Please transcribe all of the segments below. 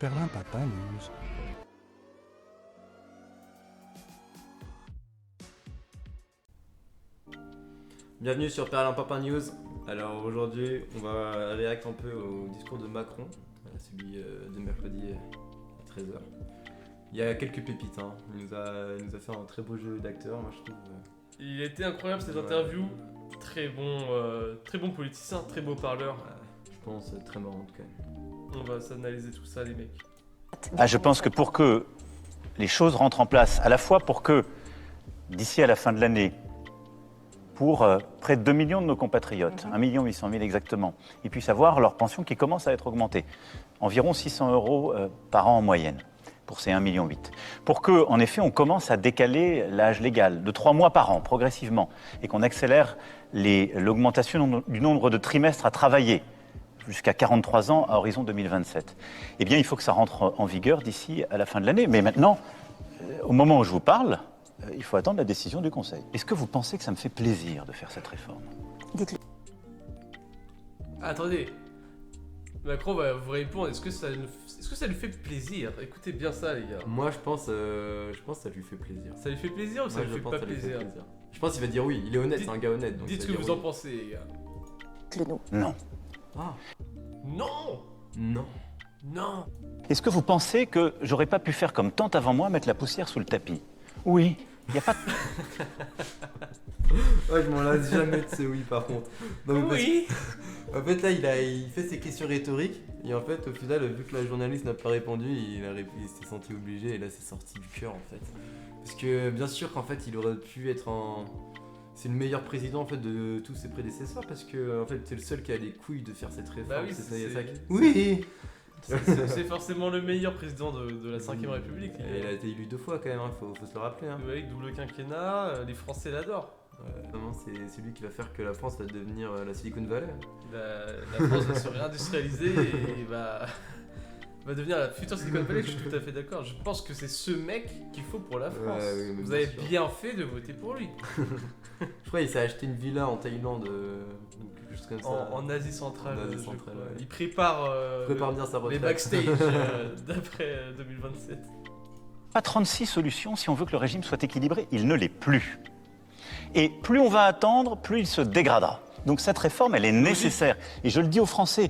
Perlin Papa News. Bienvenue sur Perlin Papa News. Alors aujourd'hui, on va réacter un peu au discours de Macron, celui de mercredi à 13h. Il y a quelques pépites, hein. Il nous a fait un très beau jeu d'acteur, moi je trouve. Il était incroyable cette interview, très bon politicien, très beau parleur. Je pense très marrant en tout cas. On va s'analyser tout ça les mecs. Je pense que pour que les choses rentrent en place, à la fois pour que d'ici à la fin de l'année, pour près de 2 millions de nos compatriotes, 1 800 000 exactement, ils puissent avoir leur pension qui commence à être augmentée, environ 600 € par an en moyenne, pour ces 1,8 million. Pour que, en effet, on commence à décaler l'âge légal de 3 mois par an, progressivement, et qu'on accélère l'augmentation du nombre de trimestres à travailler, jusqu'à 43 ans à horizon 2027. Eh bien, il faut que ça rentre en vigueur d'ici à la fin de l'année. Mais maintenant, au moment où je vous parle, il faut attendre la décision du Conseil. Est-ce que vous pensez que ça me fait plaisir de faire cette réforme ? Dites-le. Attendez, Macron va vous répondre, est-ce que ça lui fait plaisir? Écoutez bien ça les gars. Moi je pense que ça lui fait plaisir. Ça lui fait plaisir ou ça Moi, lui je fait pense pas que ça lui fait plaisir? Je pense qu'il va dire oui, il est honnête, Dites- c'est un gars honnête. Donc Dites ce il que va vous dire en pensez les gars. Dites-le nous. Non. Ah, Non. non. Non. Est-ce que vous pensez que j'aurais pas pu faire comme tant avant moi, mettre la poussière sous le tapis ? Oui. Il n'y a pas de... Ouais, je m'en lasse jamais de ce oui par contre. Non, mais parce Oui. En fait là il fait ses questions rhétoriques et en fait au final vu que la journaliste n'a pas répondu il s'est senti obligé et là c'est sorti du cœur en fait. Parce que bien sûr qu'en fait il aurait pu être c'est le meilleur président en fait de tous ses prédécesseurs parce que en fait c'est le seul qui a les couilles de faire cette réforme. Bah oui, ça, c'est- y a ça Oui. C'est forcément le meilleur président de la 5ème République. Et il a été élu 2 fois quand même, hein, faut se le rappeler. Hein. Avec double quinquennat, les Français l'adorent. Vraiment, c'est lui qui va faire que la France va devenir la Silicon Valley. La France va se réindustrialiser et va devenir la future Silicon Valley, je suis tout à fait d'accord. Je pense que c'est ce mec qu'il faut pour la France. Ouais, oui, mais Vous bien avez sûr. bien fait de voter pour lui. Je crois qu'il s'est acheté une villa en Thaïlande, ou quelque chose comme ça. En Asie centrale, En Asie je centrale, crois. ouais. Il prépare, Prépare bien sa les retraite. backstage d'après 2027. pas 36 solutions si on veut que le régime soit équilibré. Il ne l'est plus. Et plus on va attendre, plus il se dégradera. Donc cette réforme, elle est nécessaire. Et je le dis aux Français,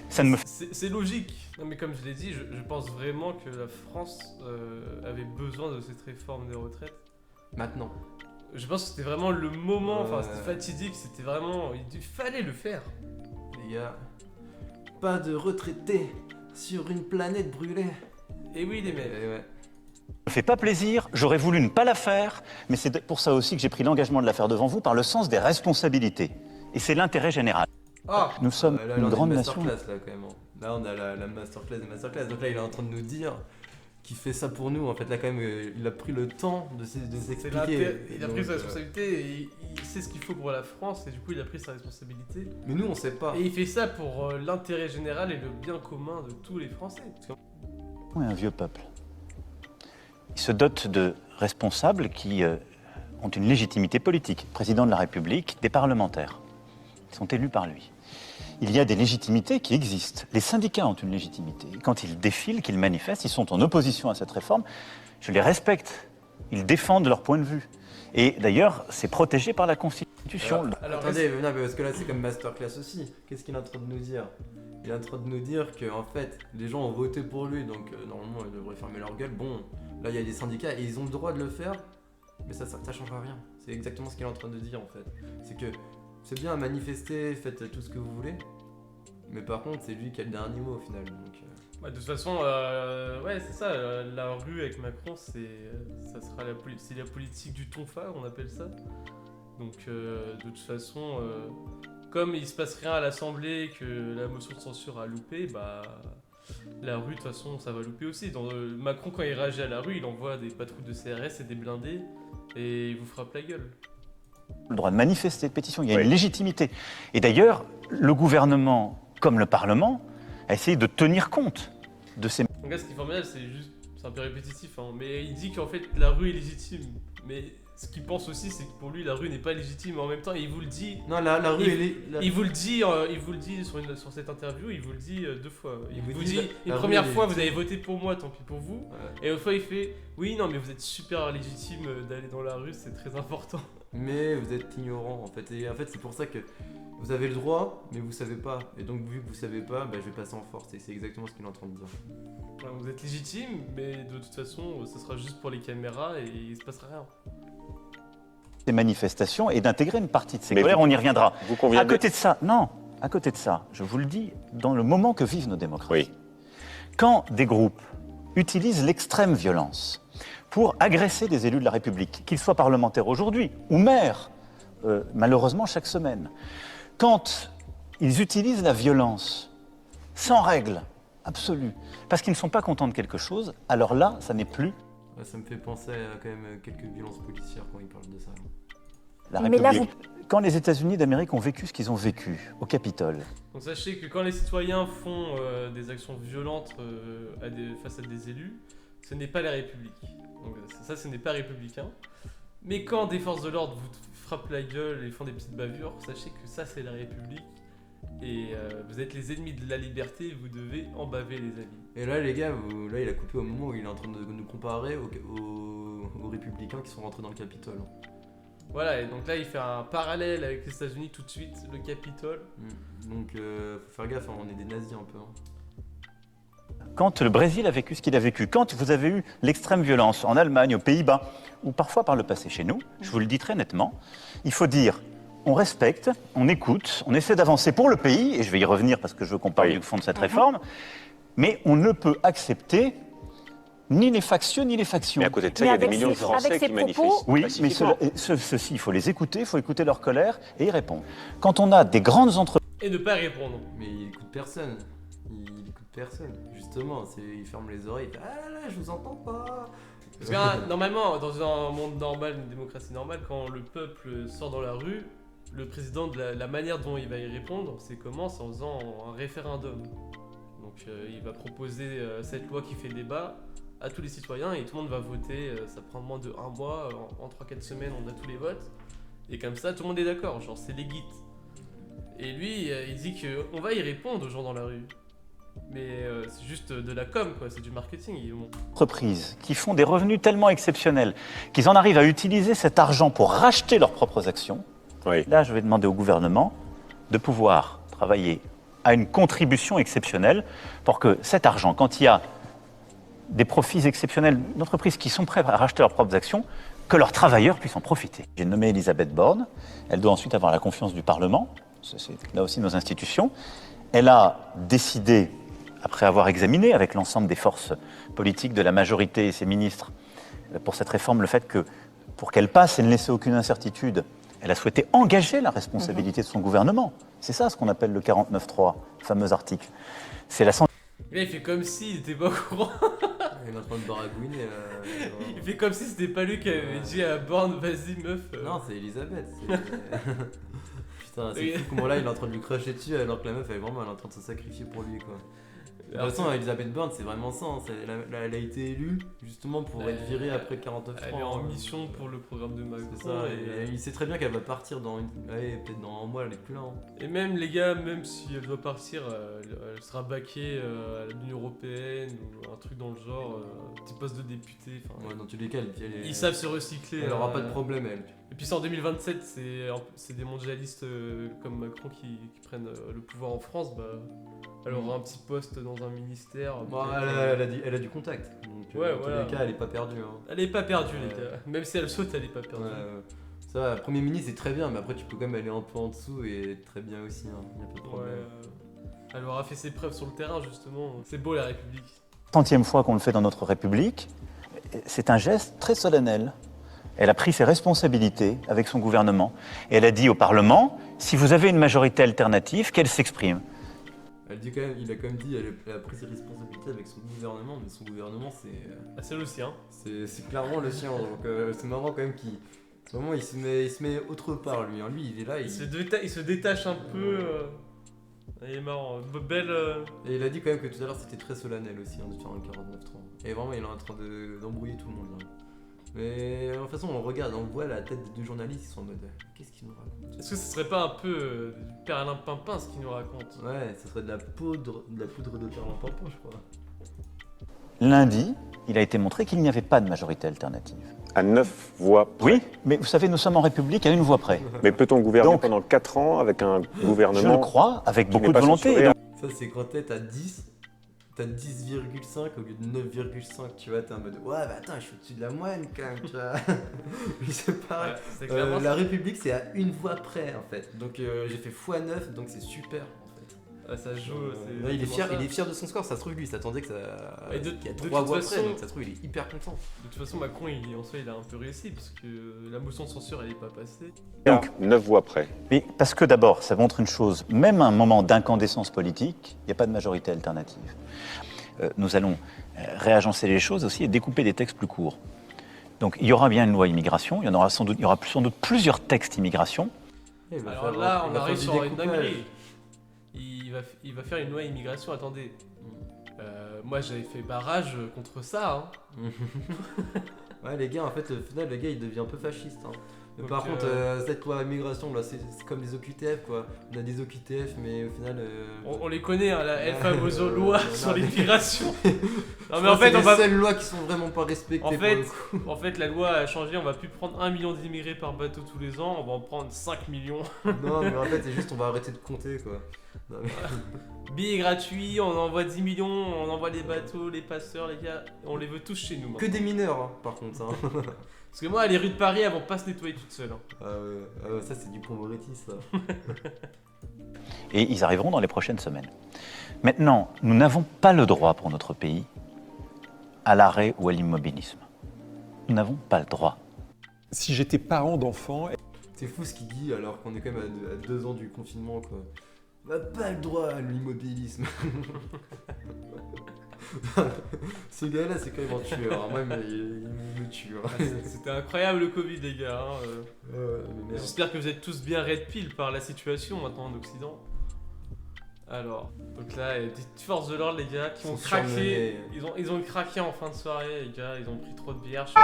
ça ne me... C'est logique. Non mais comme je l'ai dit, je pense vraiment que la France avait besoin de cette réforme des retraites. Maintenant. Je pense que c'était vraiment le moment, enfin Ouais. c'était fatidique, c'était vraiment... Il fallait le faire. Les gars, pas de retraités sur une planète brûlée. Et oui les mecs. Et ouais. me fait pas plaisir, j'aurais voulu ne pas la faire, mais c'est pour ça aussi que j'ai pris l'engagement de la faire devant vous par le sens des responsabilités. Et c'est l'intérêt général. Ah. Nous sommes Là, une on a grande nation. masterclass là quand même. Là on a la masterclass des masterclass. Donc là il est en train de nous dire qu'il fait ça pour nous. En fait là quand même il a pris le temps de s'expliquer. Il a pris sa responsabilité et il sait ce qu'il faut pour la France et du coup il a pris sa responsabilité. Mais nous on sait pas. Et il fait ça pour l'intérêt général et le bien commun de tous les Français. On est un vieux peuple. Il se dote de responsables qui ont une légitimité politique. Président de la République, des parlementaires. Ils sont élus par lui. Il y a des légitimités qui existent. Les syndicats ont une légitimité. Et quand ils défilent, qu'ils manifestent, ils sont en opposition à cette réforme. Je les respecte. Ils défendent leur point de vue. Et d'ailleurs, c'est protégé par la Constitution. Alors, Attendez, non, parce que là c'est comme masterclass aussi. Qu'est-ce qu'il est en train de nous dire? Il est en train de nous dire que en fait les gens ont voté pour lui donc normalement ils devraient fermer leur gueule. Bon, là il y a des syndicats et ils ont le droit de le faire, mais ça changera rien. C'est exactement ce qu'il est en train de dire en fait. C'est que c'est bien à manifester, faites tout ce que vous voulez, mais par contre c'est lui qui a le dernier mot au final. Donc, de toute façon, ouais, c'est ça. La rue avec Macron, ça sera c'est la politique du tonfa, on appelle ça. Donc, de toute façon, comme il se passe rien à l'Assemblée, que la motion de censure a loupé, bah la rue, de toute façon, ça va louper aussi. Macron, quand il réagit à la rue, il envoie des patrouilles de CRS et des blindés et il vous frappe la gueule. Le droit de manifester, de pétition, il y a une légitimité. Et d'ailleurs, le gouvernement, comme le Parlement, a essayé de tenir compte de ces... Donc là, ce qui est formidable, c'est un peu répétitif, hein, mais il dit qu'en fait la rue est légitime. Mais ce qu'il pense aussi, c'est que pour lui, la rue n'est pas légitime. Mais en même temps, il vous le dit. Non, la rue, elle est. Il vous le dit sur cette interview, il vous le dit 2 fois. Il vous dit la une rue, première elle est fois, vous légitime. avez voté pour moi, tant pis pour vous. Ouais. Et une fois, il fait oui, non, mais vous êtes super légitime d'aller dans la rue, c'est très important. Mais vous êtes ignorant en fait. Et en fait, c'est pour ça que vous avez le droit, mais vous savez pas. Et donc, vu que vous savez pas, je vais passer en force. Et c'est exactement ce qu'il est en train de dire. Enfin, vous êtes légitime, mais de toute façon, ce sera juste pour les caméras et il se passera rien. Ces manifestations et d'intégrer une partie de ces Mais colères, vous- on y reviendra. Vous convient À côté de ça, non, à côté de ça, je vous le dis, dans le moment que vivent nos démocraties, Oui. quand des groupes utilisent l'extrême violence pour agresser des élus de la République, qu'ils soient parlementaires aujourd'hui ou maires, malheureusement chaque semaine, quand ils utilisent la violence sans règle absolue, parce qu'ils ne sont pas contents de quelque chose, alors là, ça n'est plus Ouais, ça me fait penser à quand même quelques violences policières quand il parle de ça. la Mais là, République. Quand les États-Unis d'Amérique ont vécu ce qu'ils ont vécu au Capitole, Donc sachez que quand les citoyens font des actions violentes face à des élus, ce n'est pas la République. Donc ça, ce n'est pas républicain. Mais quand des forces de l'ordre vous frappent la gueule et font des petites bavures, sachez que ça, c'est la République. Et vous êtes les ennemis de la liberté et vous devez en baver, les amis. Et là, les gars, là, il a coupé au moment où il est en train de nous comparer aux républicains qui sont rentrés dans le Capitole. Voilà, et donc là, il fait un parallèle avec les États-Unis tout de suite, le Capitole. Donc, faut faire gaffe, hein, on est des nazis un peu. Hein. quand le Brésil a vécu ce qu'il a vécu, quand vous avez eu l'extrême violence en Allemagne, aux Pays-Bas, ou parfois par le passé chez nous, je vous le dis très nettement, il faut dire on respecte, on écoute, on essaie d'avancer pour le pays, et je vais y revenir parce que je veux qu'on parle Oui. du fond de cette réforme, mais on ne peut accepter ni les factieux ni les factions. Mais à côté de ça, Mais il y a des avec millions de ces- Français avec ces qui propos- manifestent. Oui, mais pacifiquement. ceci, il faut les écouter, il faut écouter leur colère et y répondre. Quand on a des grandes entreprises, Et ne pas répondre. Mais il écoute personne. Il écoute personne. Justement, il ferme les oreilles. Il fait, ah là là, je vous entends pas. Parce que normalement, dans un monde normal, une démocratie normale, quand le peuple sort dans la rue, le président, de la manière dont il va y répondre, c'est comment? C'est en faisant un référendum. Donc il va proposer cette loi qui fait débat à tous les citoyens et tout le monde va voter. Ça prend moins de 1 mois, en 3-4 semaines on a tous les votes. Et comme ça tout le monde est d'accord, genre c'est légit. Et lui il dit qu'on va y répondre aux gens dans la rue. Mais c'est juste de la com quoi, c'est du marketing. qui font des revenus tellement exceptionnels qu'ils en arrivent à utiliser cet argent pour racheter leurs propres actions, Oui. là je vais demander au gouvernement de pouvoir travailler à une contribution exceptionnelle pour que cet argent, quand il y a des profits exceptionnels d'entreprises qui sont prêtes à racheter leurs propres actions, que leurs travailleurs puissent en profiter. J'ai nommé Elisabeth Borne, elle doit ensuite avoir la confiance du Parlement, c'est là aussi nos institutions. Elle a décidé, après avoir examiné avec l'ensemble des forces politiques de la majorité et ses ministres, pour cette réforme, le fait que, pour qu'elle passe et ne laisser aucune incertitude, elle a souhaité engager la responsabilité de son gouvernement. C'est ça ce qu'on appelle le 49.3, le fameux article. C'est la Et là il fait comme s'il était pas au courant. Il est en train de baragouiner. Il fait comme si c'était pas lui qui avait dit à Borne vas-y meuf. Non, c'est Elisabeth. Putain, c'est Oui. fou comment là il est en train de lui cracher dessus alors que la meuf elle est vraiment en train de se sacrifier pour lui quoi. De toute façon, Elisabeth Borne c'est vraiment ça. Hein. Elle a été élue justement pour être virée après 49 Elle est en mission pour le programme de Macron. C'est ça, et il sait très bien qu'elle va partir dans peut-être dans un mois, elle est plus là. Hein. Et même les gars, même si elle doit partir, elle sera baquée à l'Union Européenne ou un truc dans le genre, petit poste de député. Ouais, dans tous les cas, Ils savent se recycler. Elle aura pas de problème, elle. Et puis c'est en 2027, c'est des mondialistes comme Macron qui prennent le pouvoir en France. Bah, elle aura un petit poste dans un ministère. Bon, elle a du contact. Donc, Ouais, dans voilà. tous les cas, elle est pas perdue. Hein. Elle est pas perdue, Ouais. les gars. Même si elle saute, elle est pas perdue. Ouais. Ça va, Premier ministre c'est très bien, mais après tu peux quand même aller un peu en dessous et être très bien aussi. Hein. Y a pas de Ouais, problème. elle aura fait ses preuves sur le terrain, justement. C'est beau, la République. 30e fois qu'on le fait dans notre République, c'est un geste très solennel. Elle a pris ses responsabilités avec son gouvernement et elle a dit au Parlement, si vous avez une majorité alternative, qu'elle s'exprime. Elle dit quand même, il a quand même dit, elle a pris ses responsabilités avec son gouvernement, mais son gouvernement Ah, c'est le sien. c'est clairement le sien. Donc c'est marrant quand même qu'il. Vraiment, il se met autre part lui. Hein. Lui, il est là. Il se détache un peu. Il est marrant. Belle. Et il a dit quand même que tout à l'heure c'était très solennel aussi hein, de faire un 49.3. Et vraiment, il est en train d'embrouiller tout le monde là. Mais de toute façon, on regarde, on voit la tête des deux journalistes, ils sont en mode qu'est-ce qu'ils nous racontent? Est-ce que ce serait pas un peu du perlimpinpin ce qu'il nous raconte? Ouais, ça serait de la poudre de perlimpinpin, je crois. Lundi, il a été montré qu'il n'y avait pas de majorité alternative. À 9 voix près. Oui, mais vous savez, nous sommes en République à une voix près. Mais peut-on gouverner Donc, pendant 4 ans avec un gouvernement Je le crois, avec qui beaucoup n'est de pas volonté. censuré? Et donc, Ça, c'est quand t'as 10, t'as 10,5 au lieu de 9,5, tu vois, t'es en mode ouais, bah attends, je suis au-dessus de la moyenne quand même, tu vois. Mais c'est pareil. Ouais, c'est clairement La République, c'est à une voix près en fait. Donc j'ai fait x9, donc c'est super. ça joue. Ouais, il est fier de son score, ça se trouve lui, il s'attendait que ça. Et de qu'il y a toute 3 voix façon- près, donc ça se trouve il est hyper content. De toute façon, Macron, en soi, il a un peu réussi parce que la motion de censure, elle est pas passée. Donc, 9 voix près. mais parce que d'abord, ça montre une chose, même à un moment d'incandescence politique, il n'y a pas de majorité alternative. Nous allons réagencer les choses aussi et découper des textes plus courts. Donc il y aura bien une loi immigration, il y aura sans doute plusieurs textes immigration. Et il va Alors faire- là, il on va arrive faire sur du une découpage. dinguerie. Il va faire une loi immigration, attendez. Moi, j'avais fait barrage contre ça. Hein. Ouais, les gars, en fait, au final, le gars il devient un peu fasciste. Hein. Mais Donc, par contre, cette loi immigration, là, c'est comme les OQTF, quoi. On a des OQTF, mais au final. On les connaît, hein, la Ouais. fameuse loi Non, sur mais- l'immigration. je Non, mais crois en que c'est fait, on les va. seules lois qui sont vraiment pas respectées. En pour fait, le coup. En fait, la loi a changé, on va plus prendre 1 million d'immigrés par bateau tous les ans, on va en prendre 5 millions. Non, mais en fait, c'est juste, on va arrêter de compter, quoi. Non, mais- Billets gratuits, on envoie 10 millions, on envoie les bateaux, les passeurs, les gars, on les veut tous chez nous. Que maintenant. des mineurs, hein, par contre. Hein. Parce que moi, les rues de Paris, elles vont pas se nettoyer toutes seules. Hein. Ah ouais, ça, c'est du Pont-Moretti, ça. Et ils arriveront dans les prochaines semaines. Maintenant, nous n'avons pas le droit pour notre pays à l'arrêt ou à l'immobilisme. Nous n'avons pas le droit. Si j'étais parent d'enfant, C'est fou ce qu'il dit, alors qu'on est quand même à 2 ans du confinement, quoi. On n'a pas le droit à l'immobilisme. Ce gars-là, c'est quand même un tueur. Moi, il me tue. Hein. C'était incroyable le Covid, les gars. Hein. Mais merde. J'espère que vous êtes tous bien red pill par la situation maintenant en Occident. Alors, donc là, il y a des petites forces de l'ordre, les gars, qui Ils ont sont craqué. surmenés. Ils ont craqué en fin de soirée, les gars. Ils ont pris trop de bière. Ça,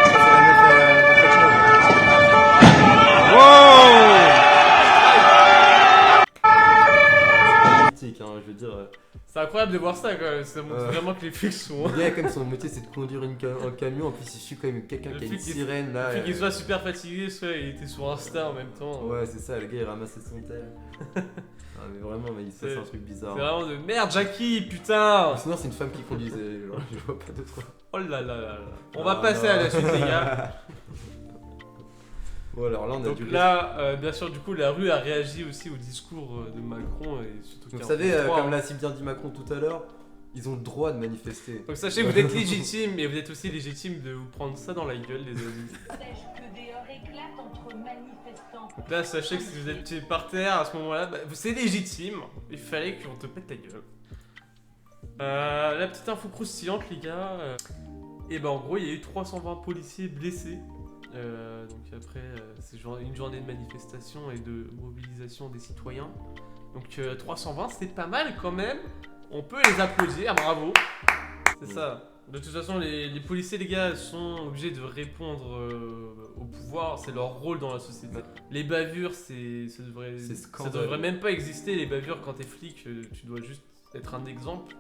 c'est la meuf de Techno. C'est politique, hein, je veux dire. C'est incroyable de voir ça, quand même. Ça montre vraiment que les flics sont. Le gars, comme son métier, c'est de conduire un camion. En plus, il suit quand même quelqu'un Le qui a une flic, sirène là. Le flic, il soit super fatigué, soit il était sur Insta en même temps. Ouais, c'est ça, le gars il ramassait son tel. Ah, mais vraiment, mais ça, c'est un truc bizarre. C'est vraiment de merde, Jackie, putain! Sinon, c'est une femme qui conduisait. Genre, je vois pas d'autre. Oh là là là là. On va passer à la suite, les gars. Bon, alors là, on a Donc du là, bien sûr, du coup, la rue a réagi aussi au discours de Macron et surtout. Vous qu'il y a savez, un peu froid, comme hein. l'a si bien dit Macron tout à l'heure, ils ont le droit de manifester. Donc sachez que vous êtes légitime, mais vous êtes aussi légitime de vous prendre ça dans la gueule, les amis. Sache que des heurts éclatent entre manifestants. Donc là, sachez que si vous êtes par terre à ce moment-là, bah, c'est légitime. Il fallait qu'on te pète la gueule. La petite info croustillante, les gars. Et ben en gros, il y a eu 320 policiers blessés. Donc après, c'est une journée de manifestation et de mobilisation des citoyens. Donc 320, c'est pas mal quand même. On peut les applaudir, bravo. C'est ça. De toute façon, les policiers, les gars, sont obligés de répondre au pouvoir. C'est leur rôle dans la société. Les bavures, ça C'est ça scandaleux. devrait même pas exister. Les bavures, quand t'es flic, tu dois juste être un exemple.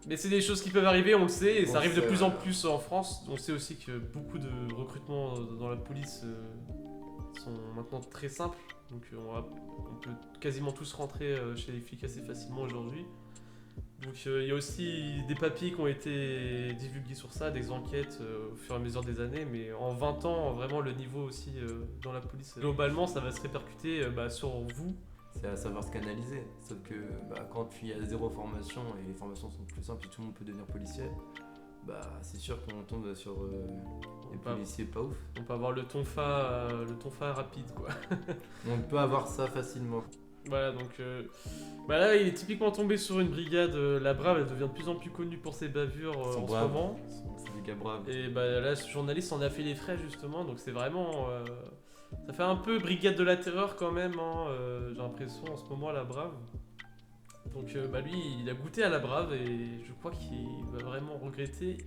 Mais c'est des choses qui peuvent arriver, on le sait, et On ça arrive de sait, plus en ouais. plus en France. On sait aussi que beaucoup de recrutements dans la police sont maintenant très simples. Donc on peut quasiment tous rentrer chez les flics assez facilement aujourd'hui. Donc il y a aussi des papiers qui ont été divulgués sur ça, des enquêtes au fur et à mesure des années, mais en 20 ans, vraiment le niveau aussi dans la police, globalement ça va se répercuter sur vous. C'est à savoir se canaliser. Sauf que quand il y a zéro formation et les formations sont plus simples et tout le monde peut devenir policier, c'est sûr qu'on tombe sur des Pas- policiers pas ouf. On peut avoir le tonfa rapide quoi. On peut avoir ça facilement. Voilà, donc là il est typiquement tombé sur une brigade, la Brave, elle devient de plus en plus connue pour ses bavures Ils sont en braves. ce moment. C'est des gars braves. Et là ce journaliste en a fait les frais justement, donc c'est vraiment... ça fait un peu brigade de la terreur quand même, hein, j'ai l'impression en ce moment la Brave. Donc lui il a goûté à la Brave et je crois qu'il va vraiment regretter.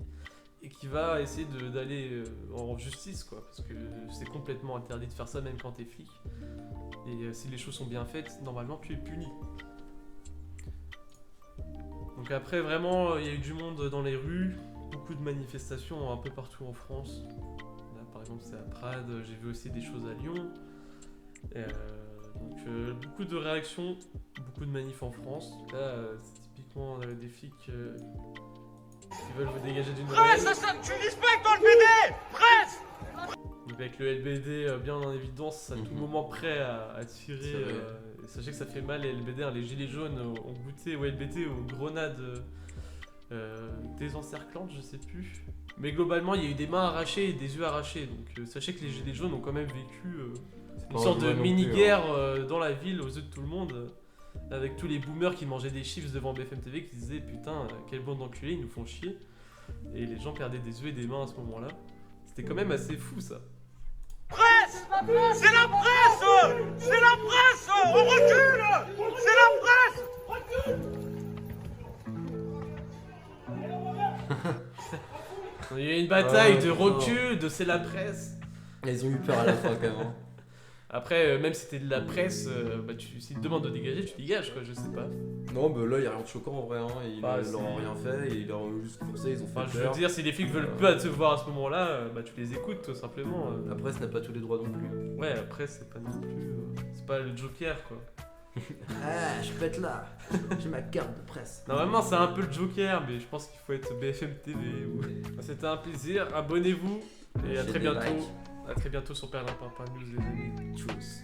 et qui va essayer d'aller en justice, quoi, parce que c'est complètement interdit de faire ça même quand t'es flic. Et si les choses sont bien faites, normalement tu es puni. Donc après, vraiment, il y a eu du monde dans les rues, beaucoup de manifestations un peu partout en France. Là, par exemple, c'est à Prades, j'ai vu aussi des choses à Lyon. Donc beaucoup de réactions, beaucoup de manifs en France. Là, c'est typiquement des flics qui veulent vous dégager d'une Presse, tu respectes dans le BD. Presse. Donc avec le LBD bien en évidence, à tout moment prêt à tirer. C'est vrai. Et sachez que ça fait mal les LBD, hein, les gilets jaunes ont goûté au LBD aux grenades désencerclantes, je sais plus. Mais globalement, il y a eu des mains arrachées et des yeux arrachés. Donc sachez que les gilets jaunes ont quand même vécu une pas sorte de un non plus, mini-guerre dans la ville aux yeux de tout le monde. Avec tous les boomers qui mangeaient des chips devant BFM TV qui disaient putain, quel bande d'enculés, ils nous font chier. Et les gens perdaient des yeux et des mains à ce moment-là. C'était quand même assez fou ça. Presse. C'est la presse. C'est la presse. On recule. C'est la presse. Il y a eu une bataille Ouais, de putain. recul, de c'est la presse. Ils ont eu peur à la fin quand même. Hein. Après, même si c'était de la presse, s'ils te demandent de dégager, tu dégages quoi, je sais pas. Non, bah là, il n'y a rien de choquant en vrai. Hein. Ils Bah, leur c'est- ont rien fait, ils leur ont juste forcé, ils ont fait Enfin, je peur. veux dire, si les flics veulent pas te voir à ce moment-là, tu les écoutes tout simplement. La presse n'a pas tous les droits non plus. Ouais, après, c'est pas non plus. C'est pas le Joker quoi. Ah, je peux être là. J'ai ma carte de presse. Normalement, c'est un peu le Joker, mais je pense qu'il faut être BFM TV. C'était un plaisir, abonnez-vous et à Lâchez très des bientôt. likes. À très bientôt sur Perlin Papa News, les amis. Tchuss.